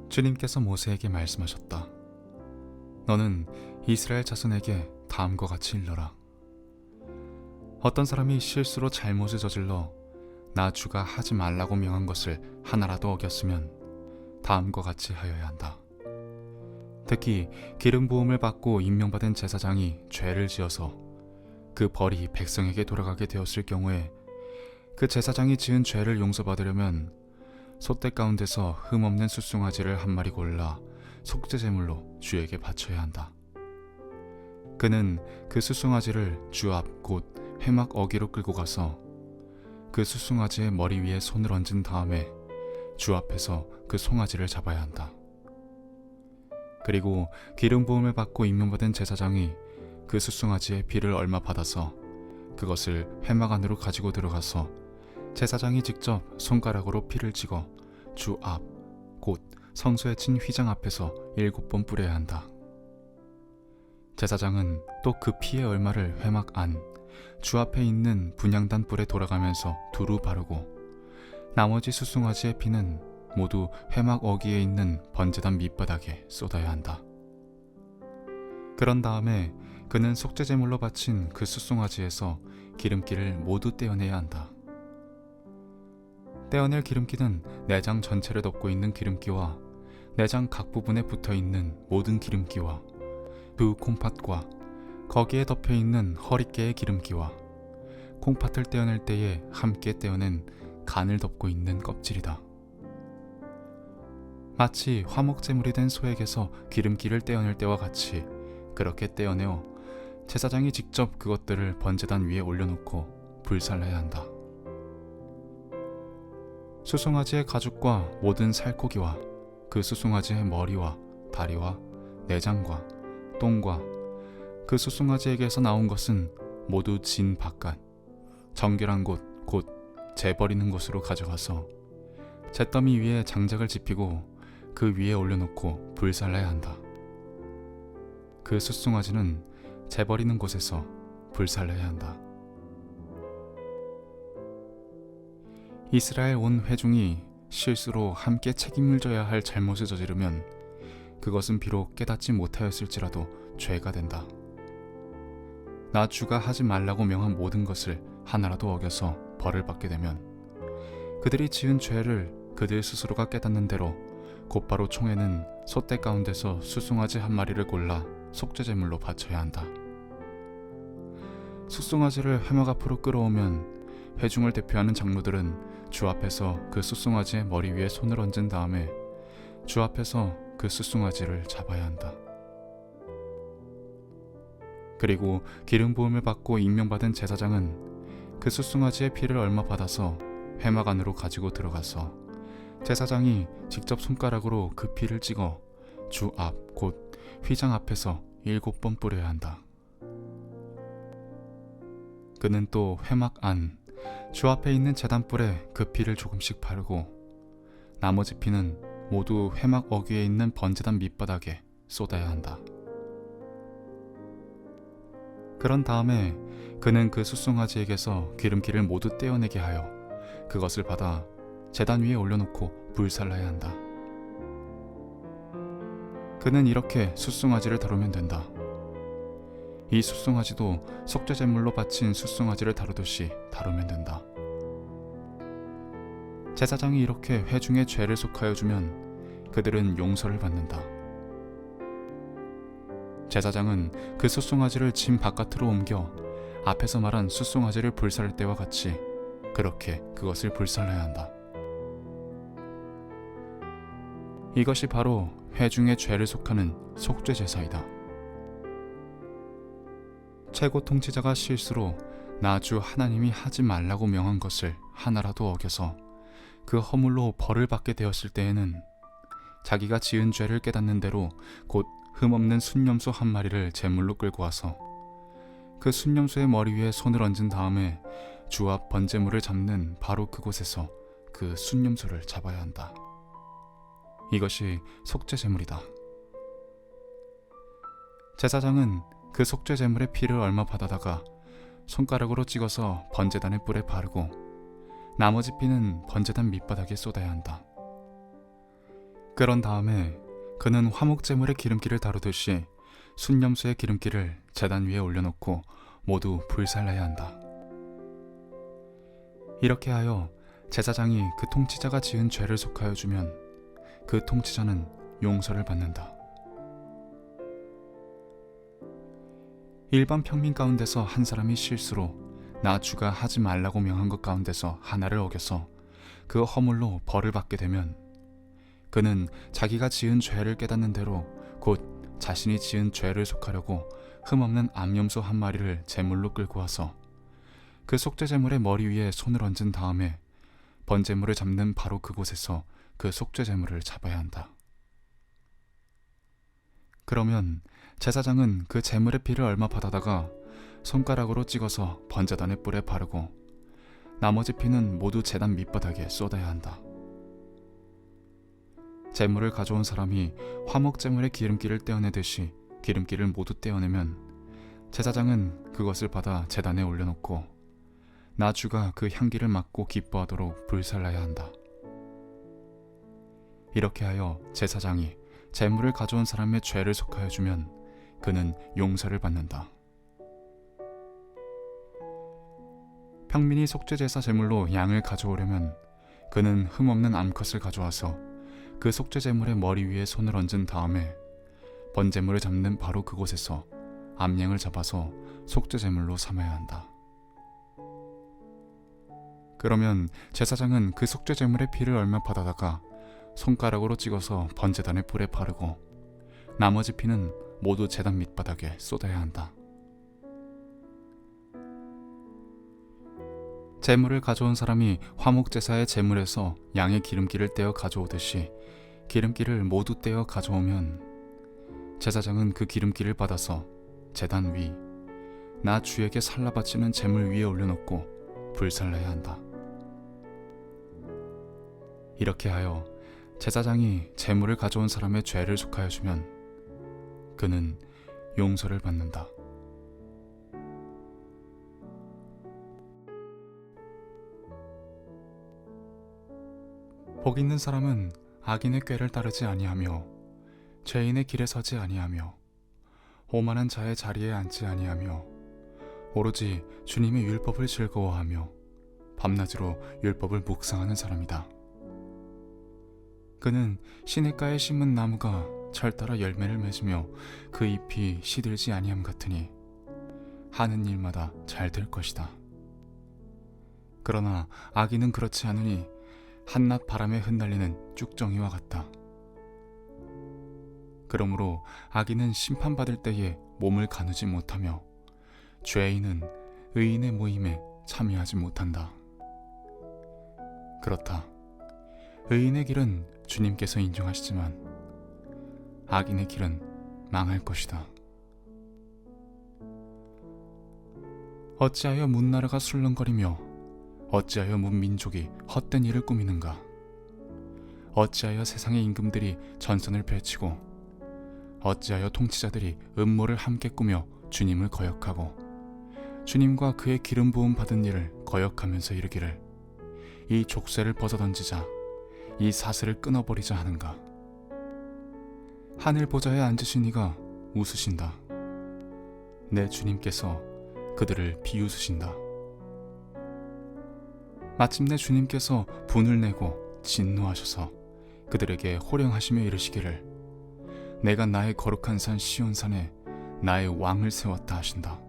주님께서 모세에게 말씀하셨다. 너는 이스라엘 자손에게 다음과 같이 일러라. 어떤 사람이 실수로 잘못을 저질러 나 주가 하지 말라고 명한 것을 하나라도 어겼으면 다음과 같이 하여야 한다. 특히 기름 부음을 받고 임명받은 제사장이 죄를 지어서 그 벌이 백성에게 돌아가게 되었을 경우에 그 제사장이 지은 죄를 용서받으려면 소떼 가운데서 흠없는 숫송아지를 한 마리 골라 속죄제물로 주에게 바쳐야 한다. 그는 그 숫송아지를 주 앞 곧 회막 어기로 끌고 가서 그 숫송아지의 머리 위에 손을 얹은 다음에 주 앞에서 그 송아지를 잡아야 한다. 그리고 기름 부음을 받고 임명받은 제사장이 그 숫송아지의 피를 얼마 받아서 그것을 회막 안으로 가지고 들어가서 제사장이 직접 손가락으로 피를 찍어 주 앞 곧 성소에 친 휘장 앞에서 7번 뿌려야 한다. 제사장은 또 그 피의 얼마를 회막 안 주 앞에 있는 분향단 뿔에 돌아가면서 두루 바르고 나머지 숫송아지의 피는 모두 회막 어기에 있는 번제단 밑바닥에 쏟아야 한다. 그런 다음에 그는 속죄제물로 바친 그 숫송아지에서 기름기를 모두 떼어내야 한다. 떼어낼 기름기는 내장 전체를 덮고 있는 기름기와 내장 각 부분에 붙어있는 모든 기름기와 두 콩팥과 거기에 덮여있는 허리깨의 기름기와 콩팥을 떼어낼 때에 함께 떼어낸 간을 덮고 있는 껍질이다. 마치 화목제물이 된 소에게서 기름기를 떼어낼 때와 같이 그렇게 떼어내어 제사장이 직접 그것들을 번제단 위에 올려놓고 불살라야 한다. 숫송아지의 가죽과 모든 살코기와 그 숫송아지의 머리와 다리와 내장과 똥과 그 숫송아지에게서 나온 것은 모두 진 바깥 정결한 곳 곧 재버리는 곳으로 가져가서 잿더미 위에 장작을 지피고 그 위에 올려놓고 불살라야 한다. 그 숫송아지는 재버리는 곳에서 불살라야 한다. 이스라엘 온 회중이 실수로 함께 책임을 져야 할 잘못을 저지르면 그것은 비록 깨닫지 못하였을지라도 죄가 된다. 나 주가 하지 말라고 명한 모든 것을 하나라도 어겨서 벌을 받게 되면 그들이 지은 죄를 그들 스스로가 깨닫는 대로 곧바로 총회는 소떼 가운데서 숫송아지 한 마리를 골라 속죄제물로 바쳐야 한다. 숫송아지를 회막 앞으로 끌어오면 회중을 대표하는 장로들은 주 앞에서 그 숫송아지의 머리 위에 손을 얹은 다음에 주 앞에서 그 숫송아지를 잡아야 한다. 그리고 기름 부음을 받고 임명받은 제사장은 그 숫송아지의 피를 얼마 받아서 회막 안으로 가지고 들어가서 제사장이 직접 손가락으로 그 피를 찍어 주 앞 곧 휘장 앞에서 7번 뿌려야 한다. 그는 또 회막 안 주 앞에 있는 제단불에 그 피를 조금씩 바르고 나머지 피는 모두 회막 어귀에 있는 번제단 밑바닥에 쏟아야 한다. 그런 다음에 그는 그 숫송아지에게서 기름기를 모두 떼어내게 하여 그것을 받아 제단 위에 올려놓고 불살라야 한다. 그는 이렇게 숫송아지를 다루면 된다. 이 숫송아지도 속죄제물로 바친 숫송아지를 다루듯이 다루면 된다. 제사장이 이렇게 회중의 죄를 속하여 주면 그들은 용서를 받는다. 제사장은 그 숫송아지를 진 바깥으로 옮겨 앞에서 말한 숫송아지를 불살릴 때와 같이 그렇게 그것을 불살라야 한다. 이것이 바로 회중의 죄를 속하는 속죄제사이다. 최고 통치자가 실수로 나 주 하나님이 하지 말라고 명한 것을 하나라도 어겨서 그 허물로 벌을 받게 되었을 때에는 자기가 지은 죄를 깨닫는 대로 곧 흠없는 순념소 한 마리를 제물로 끌고 와서 그 순념소의 머리 위에 손을 얹은 다음에 주 앞 번제물을 잡는 바로 그곳에서 그 순념소를 잡아야 한다. 이것이 속죄제물이다. 제사장은 그 속죄제물의 피를 얼마 받아다가 손가락으로 찍어서 번제단의 뿔에 바르고 나머지 피는 번제단 밑바닥에 쏟아야 한다. 그런 다음에 그는 화목제물의 기름기를 다루듯이 순념수의 기름기를 제단 위에 올려놓고 모두 불살라야 한다. 이렇게 하여 제사장이 그 통치자가 지은 죄를 속하여 주면 그 통치자는 용서를 받는다. 일반 평민 가운데서 한 사람이 실수로 나 주가 하지 말라고 명한 것 가운데서 하나를 어겨서 그 허물로 벌을 받게 되면 그는 자기가 지은 죄를 깨닫는 대로 곧 자신이 지은 죄를 속하려고 흠없는 암염소 한 마리를 제물로 끌고 와서 그 속죄 제물의 머리 위에 손을 얹은 다음에 번제물을 잡는 바로 그곳에서 그 속죄 제물을 잡아야 한다. 그러면 제사장은 그 제물의 피를 얼마 받아다가 손가락으로 찍어서 번제단의 뿔에 바르고 나머지 피는 모두 제단 밑바닥에 쏟아야 한다. 제물을 가져온 사람이 화목제물의 기름기를 떼어내듯이 기름기를 모두 떼어내면 제사장은 그것을 받아 제단에 올려놓고 나 주가 그 향기를 맡고 기뻐하도록 불살라야 한다. 이렇게 하여 제사장이 제물을 가져온 사람의 죄를 속하여 주면 그는 용서를 받는다. 평민이 속죄제사 제물로 양을 가져오려면 그는 흠없는 암컷을 가져와서 그 속죄제물의 머리 위에 손을 얹은 다음에 번제물을 잡는 바로 그곳에서 암양을 잡아서 속죄제물로 삼아야 한다. 그러면 제사장은 그 속죄제물의 피를 얼마 받아다가 손가락으로 찍어서 번제단의 뿔에 바르고 나머지 피는 모두 제단 밑바닥에 쏟아야 한다. 제물을 가져온 사람이 화목제사의 제물에서 양의 기름기를 떼어 가져오듯이 기름기를 모두 떼어 가져오면 제사장은 그 기름기를 받아서 제단 위, 나 주에게 살라 바치는 제물 위에 올려놓고 불살라야 한다. 이렇게 하여 제사장이 제물을 가져온 사람의 죄를 속하여 주면 그는 용서를 받는다. 복 있는 사람은 악인의 꾀를 따르지 아니하며 죄인의 길에 서지 아니하며 오만한 자의 자리에 앉지 아니하며 오로지 주님의 율법을 즐거워하며 밤낮으로 율법을 묵상하는 사람이다. 그는 시냇가에 심은 나무가 철따라 열매를 맺으며 그 잎이 시들지 아니함 같으니 하는 일마다 잘 될 것이다. 그러나 악인은 그렇지 않으니 한낮 바람에 흩날리는 쭉정이와 같다. 그러므로 악인은 심판받을 때에 몸을 가누지 못하며 죄인은 의인의 모임에 참여하지 못한다. 그렇다. 의인의 길은 주님께서 인정하시지만 악인의 길은 망할 것이다. 어찌하여 문나라가 술렁거리며 어찌하여 문민족이 헛된 일을 꾸미는가? 어찌하여 세상의 임금들이 전선을 펼치고 어찌하여 통치자들이 음모를 함께 꾸며 주님을 거역하고 주님과 그의 기름 부음 받은 일을 거역하면서 이르기를 이 족쇄를 벗어던지자 이 사슬을 끊어버리자 하는가? 하늘 보좌에 앉으신 이가 웃으신다. 내 주님께서 그들을 비웃으신다. 마침내 주님께서 분을 내고 진노하셔서 그들에게 호령하시며 이르시기를 내가 나의 거룩한 산 시온산에 나의 왕을 세웠다 하신다.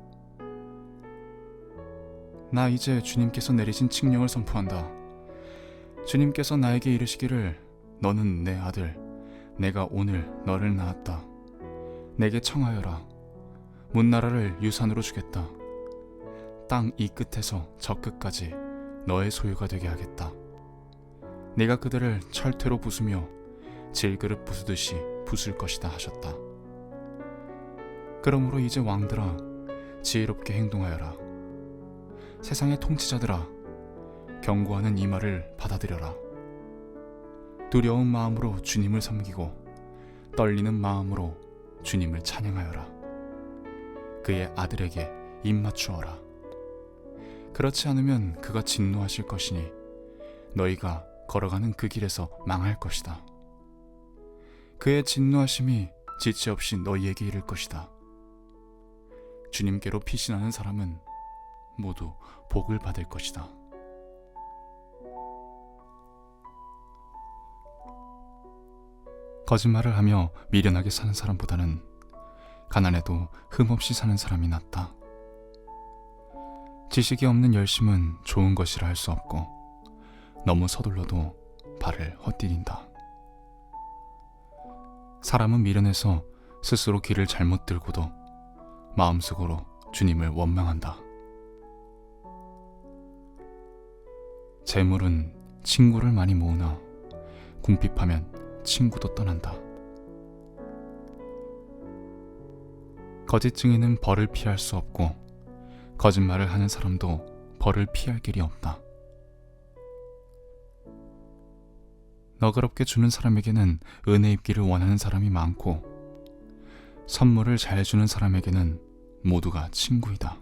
나 이제 주님께서 내리신 칙령을 선포한다. 주님께서 나에게 이르시기를 너는 내 아들 내가 오늘 너를 낳았다. 내게 청하여라. 문나라를 유산으로 주겠다. 땅 이 끝에서 저 끝까지 너의 소유가 되게 하겠다. 네가 그들을 철퇴로 부수며 질그릇 부수듯이 부술 것이다 하셨다. 그러므로 이제 왕들아 지혜롭게 행동하여라. 세상의 통치자들아 경고하는 이 말을 받아들여라. 두려운 마음으로 주님을 섬기고 떨리는 마음으로 주님을 찬양하여라. 그의 아들에게 입맞추어라. 그렇지 않으면 그가 진노하실 것이니 너희가 걸어가는 그 길에서 망할 것이다. 그의 진노하심이 지체 없이 너희에게 이를 것이다. 주님께로 피신하는 사람은 모두 복을 받을 것이다. 거짓말을 하며 미련하게 사는 사람보다는 가난해도 흠없이 사는 사람이 낫다. 지식이 없는 열심은 좋은 것이라 할 수 없고 너무 서둘러도 발을 헛디딘다. 사람은 미련해서 스스로 길을 잘못 들고도 마음속으로 주님을 원망한다. 재물은 친구를 많이 모으나 궁핍하면 친구도 떠난다. 거짓 증인은 벌을 피할 수 없고 거짓말을 하는 사람도 벌을 피할 길이 없다. 너그럽게 주는 사람에게는 은혜 입기를 원하는 사람이 많고 선물을 잘 주는 사람에게는 모두가 친구이다.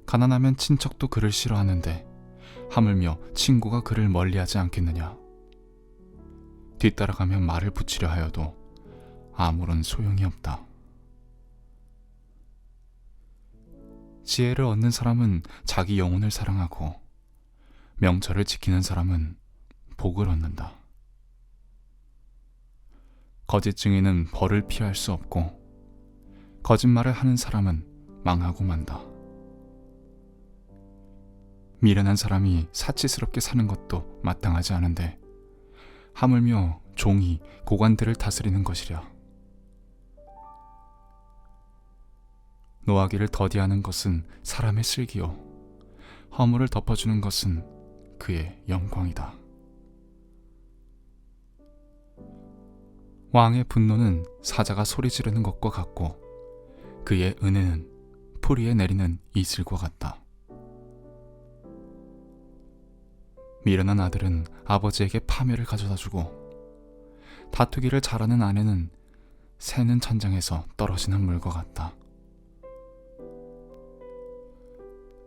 가난하면 친척도 그를 싫어하는데 하물며 친구가 그를 멀리하지 않겠느냐. 뒤따라가면 말을 붙이려 하여도 아무런 소용이 없다. 지혜를 얻는 사람은 자기 영혼을 사랑하고 명철을 지키는 사람은 복을 얻는다. 거짓 증인은 벌을 피할 수 없고 거짓말을 하는 사람은 망하고 만다. 미련한 사람이 사치스럽게 사는 것도 마땅하지 않은데 하물며 종이 고관들을 다스리는 것이랴. 노하기를 더디하는 것은 사람의 슬기요 허물을 덮어주는 것은 그의 영광이다. 왕의 분노는 사자가 소리 지르는 것과 같고 그의 은혜는 풀 위에 내리는 이슬과 같다. 미련한 아들은 아버지에게 파멸을 가져다주고 다투기를 잘하는 아내는 새는 천장에서 떨어지는 물과 같다.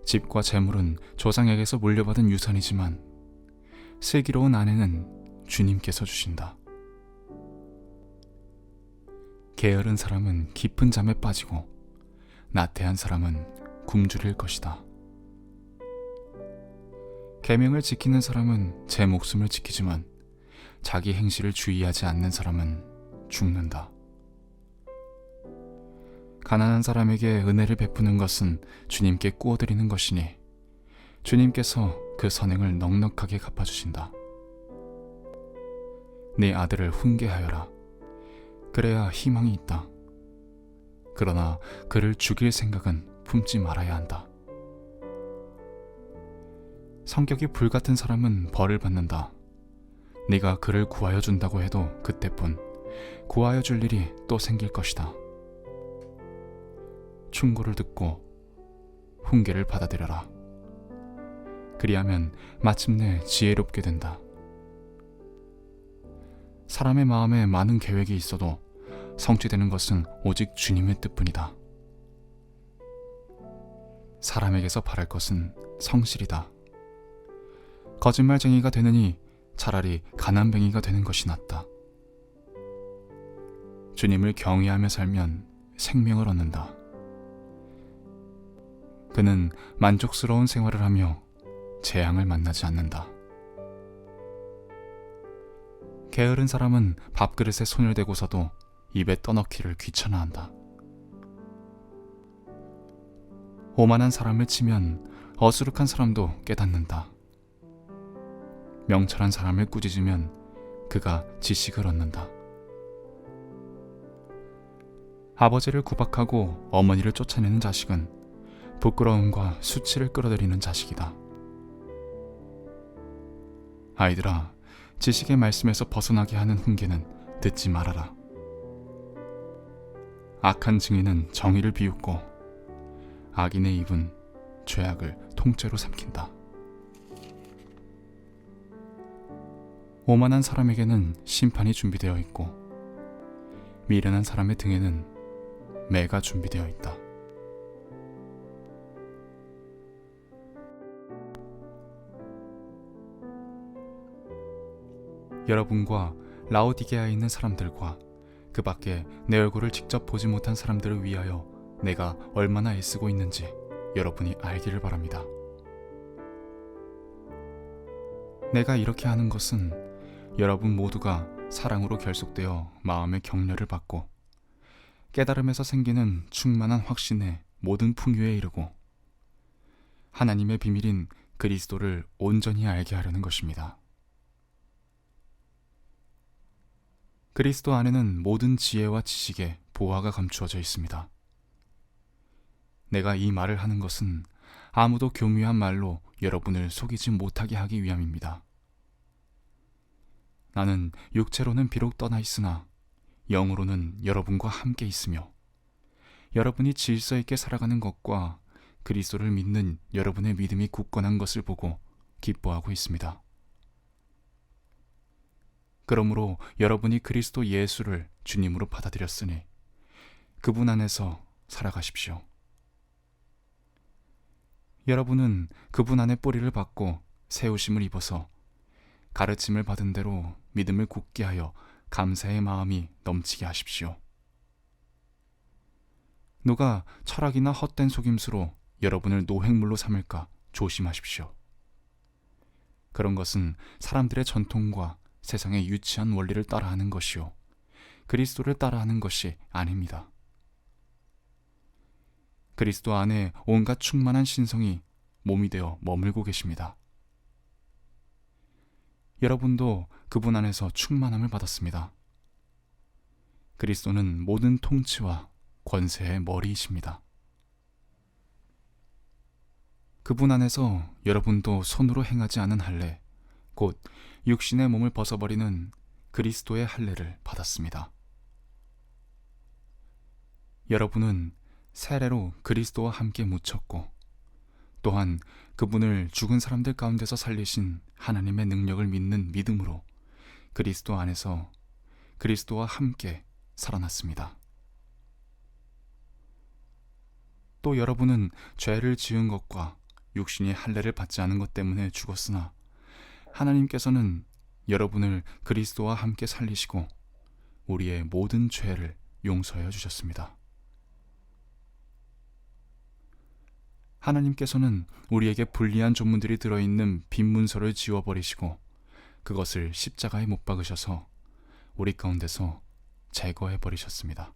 집과 재물은 조상에게서 물려받은 유산이지만 슬기로운 아내는 주님께서 주신다. 게으른 사람은 깊은 잠에 빠지고 나태한 사람은 굶주릴 것이다. 계명을 지키는 사람은 제 목숨을 지키지만 자기 행실을 주의하지 않는 사람은 죽는다. 가난한 사람에게 은혜를 베푸는 것은 주님께 꾸어드리는 것이니 주님께서 그 선행을 넉넉하게 갚아주신다. 네 아들을 훈계하여라. 그래야 희망이 있다. 그러나 그를 죽일 생각은 품지 말아야 한다. 성격이 불같은 사람은 벌을 받는다. 네가 그를 구하여 준다고 해도 그때뿐 구하여 줄 일이 또 생길 것이다. 충고를 듣고 훈계를 받아들여라. 그리하면 마침내 지혜롭게 된다. 사람의 마음에 많은 계획이 있어도 성취되는 것은 오직 주님의 뜻뿐이다. 사람에게서 바랄 것은 성실이다. 거짓말쟁이가 되느니 차라리 가난뱅이가 되는 것이 낫다. 주님을 경외하며 살면 생명을 얻는다. 그는 만족스러운 생활을 하며 재앙을 만나지 않는다. 게으른 사람은 밥그릇에 손을 대고서도 입에 떠넣기를 귀찮아한다. 오만한 사람을 치면 어수룩한 사람도 깨닫는다. 명철한 사람을 꾸짖으면 그가 지식을 얻는다. 아버지를 구박하고 어머니를 쫓아내는 자식은 부끄러움과 수치를 끌어들이는 자식이다. 아이들아, 지식의 말씀에서 벗어나게 하는 훈계는 듣지 말아라. 악한 증인은 정의를 비웃고 악인의 입은 죄악을 통째로 삼킨다. 오만한 사람에게는 심판이 준비되어 있고 미련한 사람의 등에는 매가 준비되어 있다. 여러분과 라오디게아에 있는 사람들과 그 밖에 내 얼굴을 직접 보지 못한 사람들을 위하여 내가 얼마나 애쓰고 있는지 여러분이 알기를 바랍니다. 내가 이렇게 하는 것은 여러분 모두가 사랑으로 결속되어 마음의 격려를 받고 깨달음에서 생기는 충만한 확신의 모든 풍요에 이르고 하나님의 비밀인 그리스도를 온전히 알게 하려는 것입니다. 그리스도 안에는 모든 지혜와 지식에 보화가 감추어져 있습니다. 내가 이 말을 하는 것은 아무도 교묘한 말로 여러분을 속이지 못하게 하기 위함입니다. 나는 육체로는 비록 떠나 있으나 영으로는 여러분과 함께 있으며 여러분이 질서 있게 살아가는 것과 그리스도를 믿는 여러분의 믿음이 굳건한 것을 보고 기뻐하고 있습니다. 그러므로 여러분이 그리스도 예수를 주님으로 받아들였으니 그분 안에서 살아가십시오. 여러분은 그분 안에 뿌리를 받고 세우심을 입어서 가르침을 받은 대로 믿음을 굳게 하여 감사의 마음이 넘치게 하십시오. 누가 철학이나 헛된 속임수로 여러분을 노획물로 삼을까 조심하십시오. 그런 것은 사람들의 전통과 세상의 유치한 원리를 따라하는 것이요 그리스도를 따라하는 것이 아닙니다. 그리스도 안에 온갖 충만한 신성이 몸이 되어 머물고 계십니다. 여러분도 그분 안에서 충만함을 받았습니다. 그리스도는 모든 통치와 권세의 머리이십니다. 그분 안에서 여러분도 손으로 행하지 않은 할례, 곧 육신의 몸을 벗어버리는 그리스도의 할례를 받았습니다. 여러분은 세례로 그리스도와 함께 묻혔고 또한 그분을 죽은 사람들 가운데서 살리신 하나님의 능력을 믿는 믿음으로 그리스도 안에서 그리스도와 함께 살아났습니다. 또 여러분은 죄를 지은 것과 육신의 할례를 받지 않은 것 때문에 죽었으나 하나님께서는 여러분을 그리스도와 함께 살리시고 우리의 모든 죄를 용서해 주셨습니다. 하나님께서는 우리에게 불리한 조문들이 들어있는 빈 문서를 지워버리시고 그것을 십자가에 못 박으셔서 우리 가운데서 제거해버리셨습니다.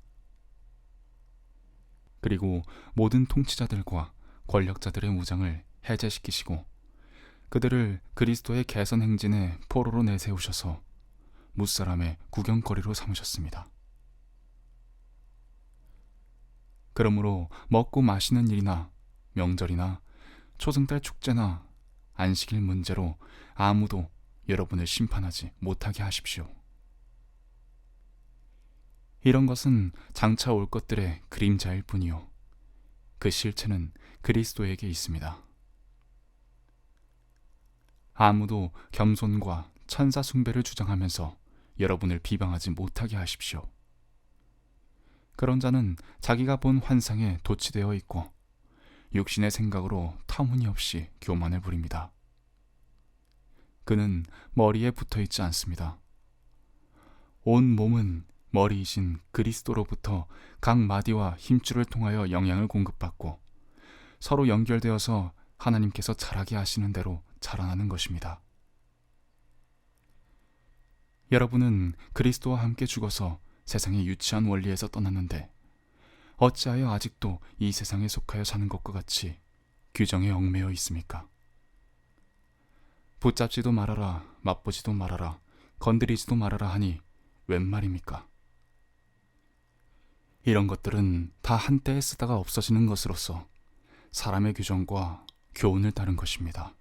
그리고 모든 통치자들과 권력자들의 무장을 해제시키시고 그들을 그리스도의 개선 행진의 포로로 내세우셔서 무사람의 구경거리로 삼으셨습니다. 그러므로 먹고 마시는 일이나 명절이나 초승달 축제나 안식일 문제로 아무도 여러분을 심판하지 못하게 하십시오. 이런 것은 장차 올 것들의 그림자일 뿐이요 그 실체는 그리스도에게 있습니다. 아무도 겸손과 천사 숭배를 주장하면서 여러분을 비방하지 못하게 하십시오. 그런 자는 자기가 본 환상에 도취되어 있고 육신의 생각으로 터무니없이 교만을 부립니다. 그는 머리에 붙어 있지 않습니다. 온 몸은 머리이신 그리스도로부터 각 마디와 힘줄을 통하여 영향을 공급받고 서로 연결되어서 하나님께서 자라게 하시는 대로 자라나는 것입니다. 여러분은 그리스도와 함께 죽어서 세상의 유치한 원리에서 떠났는데 어찌하여 아직도 이 세상에 속하여 사는 것과 같이 규정에 얽매여 있습니까? 붙잡지도 말아라, 맛보지도 말아라, 건드리지도 말아라 하니 웬 말입니까? 이런 것들은 다 한때에 쓰다가 없어지는 것으로서 사람의 규정과 교훈을 따른 것입니다.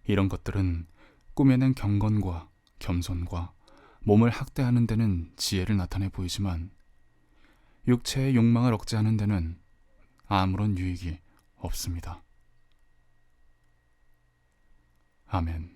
이런 것들은 꾸며낸 경건과 겸손과 몸을 학대하는 데는 지혜를 나타내 보이지만 육체의 욕망을 억제하는 데는 아무런 유익이 없습니다. 아멘.